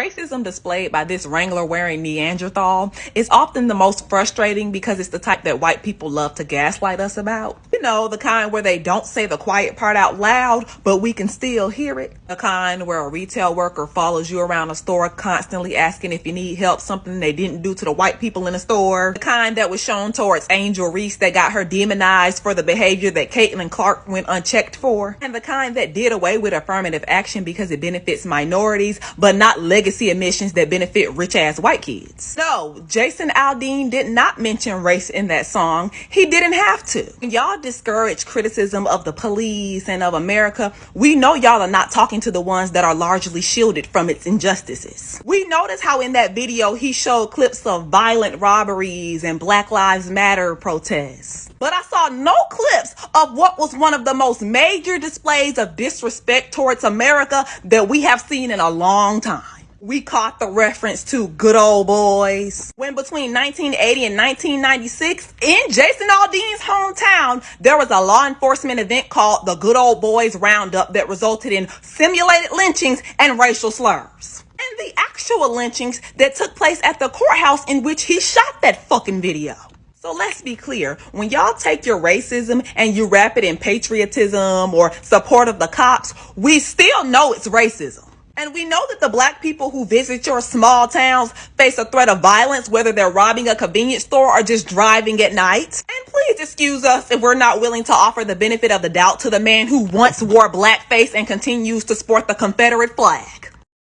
Racism displayed by this Wrangler-wearing Neanderthal is often the most frustrating because it's the type that white people love to gaslight us about. You know, the kind where they don't say the quiet part out loud, but we can still hear it. The kind where a retail worker follows you around a store constantly asking if you need help, something they didn't do to the white people in the store. The kind that was shown towards Angel Reese that got her demonized for the behavior that Caitlin Clark went unchecked for. And the kind that did away with affirmative action because it benefits minorities, but not legacy emissions that benefit rich-ass white kids. No, Jason Aldean did not mention race in that song. He didn't have to. When y'all discourage criticism of the police and of America, we know y'all are not talking to the ones that are largely shielded from its injustices. We noticed how in that video he showed clips of violent robberies and Black Lives Matter protests. But I saw no clips of what was one of the most major displays of disrespect towards America that we have seen in a long time. We caught the reference to good old boys. When between 1980 and 1996, in Jason Aldean's hometown, there was a law enforcement event called the Good Old Boys Roundup that resulted in simulated lynchings and racial slurs. And the actual lynchings that took place at the courthouse in which he shot that fucking video. So let's be clear, when y'all take your racism and you wrap it in patriotism or support of the cops, we still know it's racism. And we know that the black people who visit your small towns face a threat of violence, whether they're robbing a convenience store or just driving at night. And please excuse us if we're not willing to offer the benefit of the doubt to the man who once wore blackface and continues to sport the Confederate flag.